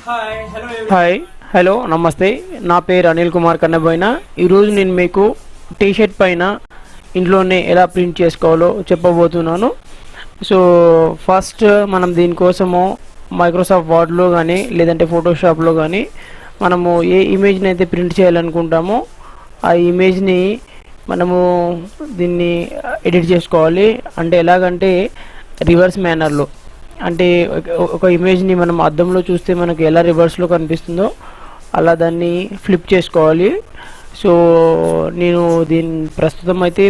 Hi hello నమస్తే. నా పేరు అనిల్ కుమార్ కన్నబోయిన. ఈరోజు నేను మీకు టీషర్ట్ పైన ఇంట్లోనే ఎలా ప్రింట్ చేసుకోవాలో చెప్పబోతున్నాను. సో ఫస్ట్ మనం దీనికోసము మైక్రోసాఫ్ట్ వర్డ్లో కానీ లేదంటే ఫోటోషాప్లో కానీ మనము ఏ ఇమేజ్ని అయితే ప్రింట్ చేయాలనుకుంటామో ఆ ఇమేజ్ని మనము దీన్ని ఎడిట్ చేసుకోవాలి. అంటే ఎలాగంటే రివర్స్ మేనర్లో, అంటే ఒక ఇమేజ్ని మనం అద్దంలో చూస్తే మనకు ఎలా రివర్స్లో కనిపిస్తుందో అలా దాన్ని ఫ్లిప్ చేసుకోవాలి. సో నేను ప్రస్తుతం అయితే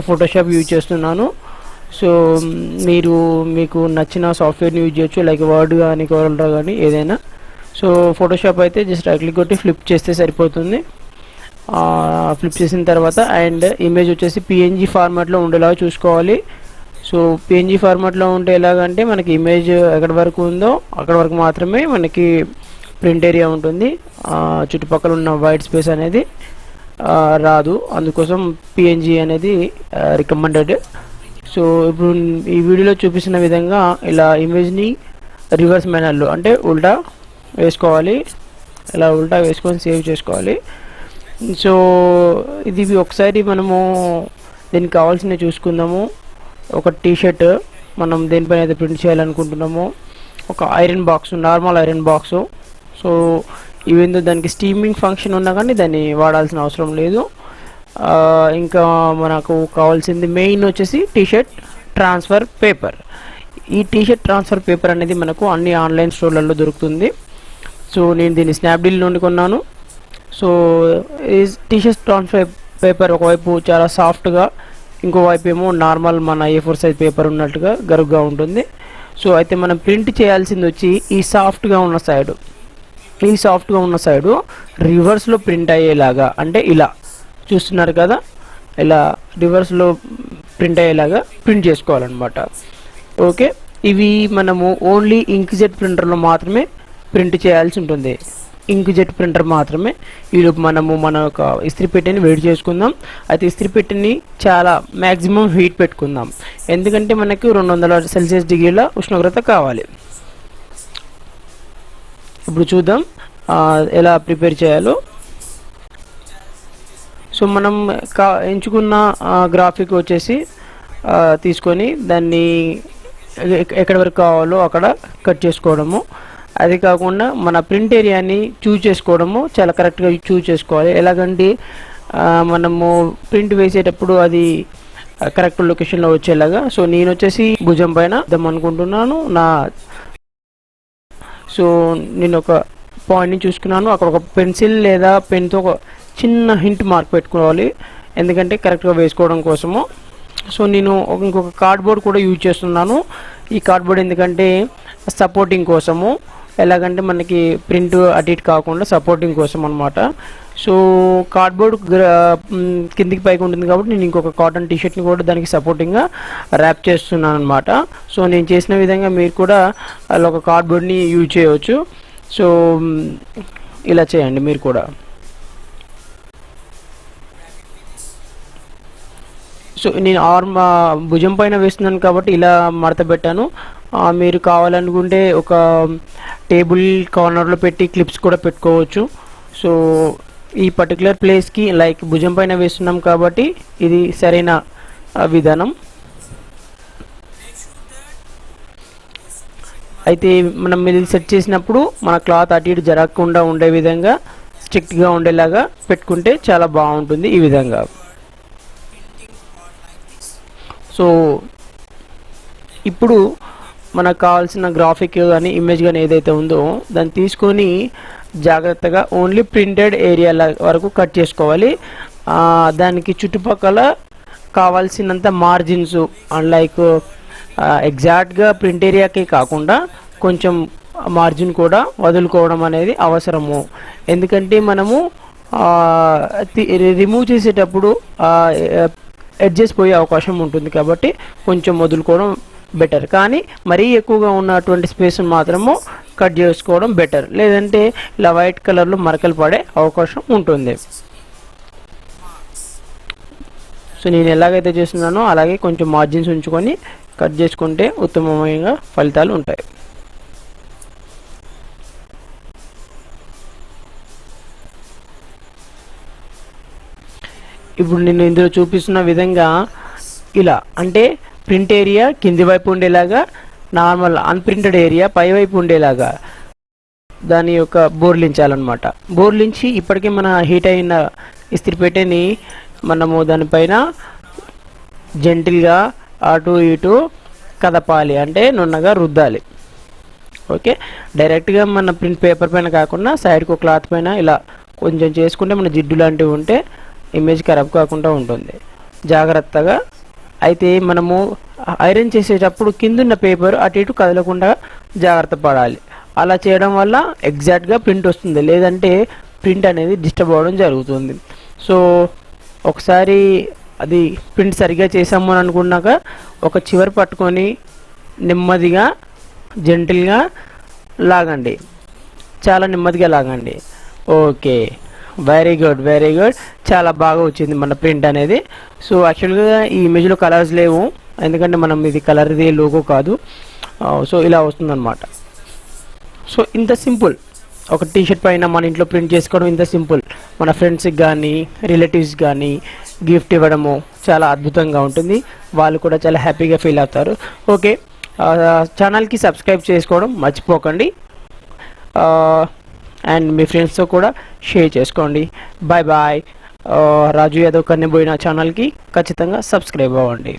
ఫోటోషాప్ యూజ్ చేస్తున్నాను. సో మీకు నచ్చిన సాఫ్ట్వేర్ని యూజ్ చేయొచ్చు, లైక్ వర్డ్ కానీ కోరల్డ్రా కానీ ఏదైనా. సో ఫోటోషాప్ అయితే జస్ట్ రైట్ క్లిక్ కొట్టి ఫ్లిప్ చేస్తే సరిపోతుంది. ఫ్లిప్ చేసిన తర్వాత అండ్ ఇమేజ్ వచ్చేసి పిఎన్జీ ఫార్మాట్లో ఉండేలాగా చూసుకోవాలి. సో పిఎన్జీ ఫార్మాట్లో ఉంటే ఎలాగంటే మనకి ఇమేజ్ ఎక్కడి వరకు ఉందో అక్కడ వరకు మాత్రమే మనకి ప్రింట్ ఏరియా ఉంటుంది. చుట్టుపక్కల ఉన్న వైట్ స్పేస్ అనేది రాదు. అందుకోసం పిఎన్జీ అనేది రికమెండెడ్. సో ఇప్పుడు ఈ వీడియోలో చూపిస్తున్న విధంగా ఇలా ఇమేజ్ని రివర్స్ మేనర్లో అంటే ఉల్టా వేసుకోవాలి. ఇలా ఉల్టా వేసుకొని సేవ్ చేసుకోవాలి. సో ఇది ఒకసారి మనము దీనికి కావాల్సినవి చూసుకుందాము. ఒక టీషర్ట్ మనం దేనిపైన అయితే ప్రింట్ చేయాలనుకుంటున్నామో, ఒక iron box, normal iron box. So even though దానికి స్టీమింగ్ ఫంక్షన్ ఉన్నా కానీ దాన్ని వాడాల్సిన అవసరం లేదు. ఇంకా మనకు కావాల్సింది మెయిన్ వచ్చేసి టీషర్ట్ ట్రాన్స్ఫర్ పేపర్. ఈ టీషర్ట్ ట్రాన్స్ఫర్ పేపర్ అనేది మనకు అన్ని ఆన్లైన్ స్టోర్లలో దొరుకుతుంది. సో నేను దీన్ని స్నాప్డీల్ నుండి కొన్నాను. సో ఈ టీషర్ట్ ట్రాన్స్ఫర్ పేపర్ ఒకవైపు చాలా సాఫ్ట్గా, ఇంకో వైపు ఏమో నార్మల్ మన A4 సైజ్ పేపర్ ఉన్నట్టుగా గరుగ్గా ఉంటుంది. సో అయితే మనం ప్రింట్ చేయాల్సింది వచ్చి ఈ సాఫ్ట్గా ఉన్న సైడు రివర్స్లో ప్రింట్ అయ్యేలాగా, అంటే ఇలా చూస్తున్నారు కదా, ఇలా రివర్స్లో ప్రింట్ అయ్యేలాగా ప్రింట్ చేసుకోవాలన్నమాట. ఓకే, ఇవి మనము ఓన్లీ ఇంక్జెట్ ప్రింటర్లో మాత్రమే ప్రింట్ చేయాల్సి ఉంటుంది. ఇంక్జెట్ ప్రింటర్ మాత్రమే. ఈలోపు మనము మన యొక్క ఇస్త్రీ పెట్టెని వేడి చేసుకుందాం. అయితే ఇస్త్రీ పెట్టెని చాలా మ్యాక్సిమం హీట్ పెట్టుకుందాం, ఎందుకంటే మనకు 200 సెల్సియస్ డిగ్రీల ఉష్ణోగ్రత కావాలి. ఇప్పుడు చూద్దాం ఎలా ప్రిపేర్ చేయాలో. సో మనం ఎంచుకున్న గ్రాఫిక్ వచ్చేసి తీసుకొని దాన్ని ఎక్కడి వరకు కావాలో అక్కడ కట్ చేసుకోవడము. అది కాకుండా మన ప్రింట్ ఏరియాని చూజ్ చేసుకోవడము చాలా కరెక్ట్గా చూజ్ చేసుకోవాలి. ఎలాగంటే మనము ప్రింట్ వేసేటప్పుడు అది కరెక్ట్ లొకేషన్లో వచ్చేలాగా. సో నేను వచ్చేసి భుజం పైన ఇద్దాం అనుకుంటున్నాను. సో నేను ఒక పాయింట్ని చూసుకున్నాను. అక్కడ ఒక పెన్సిల్ లేదా పెన్తో ఒక చిన్న హింట్ మార్క్ పెట్టుకోవాలి, ఎందుకంటే కరెక్ట్గా వేసుకోవడం కోసము. సో నేను ఇంకొక కార్డ్బోర్డ్ కూడా యూజ్ చేస్తున్నాను. ఈ కార్డ్బోర్డ్ ఎందుకంటే సపోర్టింగ్ కోసము, ఎలాగంటే మనకి ప్రింట్ అటు ఇటు కాకుండా సపోర్టింగ్ కోసం అనమాట. సో కార్డ్బోర్డ్ కిందికి పైకి ఉంటుంది కాబట్టి నేను ఇంకొక కాటన్ టీషర్ట్ని కూడా దానికి సపోర్టింగ్గా ర్యాప్ చేస్తున్నాను అనమాట. సో నేను చేసిన విధంగా మీరు కూడా అలా ఒక కార్డ్బోర్డ్ని యూజ్ చేయవచ్చు. సో ఇలా చేయండి మీరు కూడా. సో నేను భుజం పైన వేస్తున్నాను కాబట్టి ఇలా మడత పెట్టాను. మీరు కావాలనుకుంటే ఒక టేబుల్ కార్నర్లో పెట్టి క్లిప్స్ కూడా పెట్టుకోవచ్చు. సో ఈ పర్టికులర్ ప్లేస్కి లైక్ భుజం పైన వేస్తున్నాం కాబట్టి ఇది సరైన విధానం. అయితే మనం ఇది సెట్ చేసినప్పుడు మన క్లాత్ అటు ఇటు జరగకుండా ఉండే విధంగా స్ట్రిక్ట్గా ఉండేలాగా పెట్టుకుంటే చాలా బాగుంటుంది ఈ విధంగా. సో ఇప్పుడు మనకు కావాల్సిన గ్రాఫిక్ కానీ ఇమేజ్ కానీ ఏదైతే ఉందో దాన్ని తీసుకొని జాగ్రత్తగా ఓన్లీ ప్రింటెడ్ ఏరియా వరకు కట్ చేసుకోవాలి. దానికి చుట్టుపక్కల కావాల్సినంత మార్జిన్స్, లైక్ ఎగ్జాక్ట్గా ప్రింట్ ఏరియాకి కాకుండా కొంచెం మార్జిన్ కూడా వదులుకోవడం అనేది అవసరము. ఎందుకంటే మనము రిమూవ్ చేసేటప్పుడు ఎడ్జెస్ పోయే అవకాశం ఉంటుంది కాబట్టి కొంచెం వదులుకోవడం బెటర్. కానీ మరీ ఎక్కువగా ఉన్నటువంటి స్పేస్ని మాత్రము కట్ చేసుకోవడం బెటర్, లేదంటే ఇలా వైట్ కలర్లో మరకలు పడే అవకాశం ఉంటుంది. సో నేను ఎలాగైతే చేస్తున్నానో అలాగే కొంచెం మార్జిన్స్ ఉంచుకొని కట్ చేసుకుంటే ఉత్తమమైన ఫలితాలు ఉంటాయి. ఇప్పుడు నేను ఇందులో చూపిస్తున్న విధంగా ఇలా అంటే ప్రింట్ ఏరియా కింది వైపు ఉండేలాగా, నార్మల్ అన్ప్రింటెడ్ ఏరియా పై వైపు ఉండేలాగా దాని యొక్క బోర్లించాలన్నమాట. బోర్లించి ఇప్పటికే మన హీట్ అయిన ఇస్త్రీపెట్టెని మనము దానిపైన జెంటిల్గా అటు ఇటు కదపాలి, అంటే నున్నగా రుద్దాలి. ఓకే, డైరెక్ట్గా మన ప్రింట్ పేపర్ పైన కాకుండా సైడ్కి ఒక క్లాత్ పైన ఇలా కొంచెం చేసుకుంటే మన జిడ్డు లాంటివి ఉంటే ఇమేజ్ ఖరాబ్ కాకుండా ఉంటుంది. జాగ్రత్తగా అయితే మనము ఐరన్ చేసేటప్పుడు కిందున్న పేపర్ అటు ఇటు కదలకుండా జాగ్రత్త పడాలి. అలా చేయడం వల్ల ఎగ్జాక్ట్గా ప్రింట్ వస్తుంది, లేదంటే ప్రింట్ అనేది డిస్టర్బ్ అవ్వడం జరుగుతుంది. సో ఒకసారి అది ప్రింట్ సరిగ్గా చేసాము అని అనుకున్నాక ఒక చివరి పట్టుకొని నెమ్మదిగా జెంటిల్గా లాగండి, చాలా నెమ్మదిగా లాగండి. Okay, very good, very good, చాలా బాగా వచ్చింది మన ప్రింట్ అనేది. సో యాక్చువల్గా ఈ ఇమేజ్లో కలర్స్ లేవు, ఎందుకంటే మనం ఇది కలర్ది లోగో కాదు. సో ఇలా వస్తుందన్నమాట. సో ఇంత సింపుల్ ఒక టీషర్ట్ పైన మన ఇంట్లో ప్రింట్ చేసుకోవడం ఇంత సింపుల్. మన ఫ్రెండ్స్కి కానీ రిలేటివ్స్ కానీ గిఫ్ట్ ఇవ్వడము చాలా అద్భుతంగా ఉంటుంది, వాళ్ళు కూడా చాలా హ్యాపీగా ఫీల్ అవుతారు. ఓకే, ఛానల్కి సబ్స్క్రైబ్ చేసుకోవడం మర్చిపోకండి, అండ్ మీ ఫ్రెండ్స్తో కూడా షేర్ చేసుకోండి. Bye bye. రాజు యాదవ్ కన్నెబోయిన ఛానల్కి ఖచ్చితంగా సబ్స్క్రైబ్ అవ్వండి.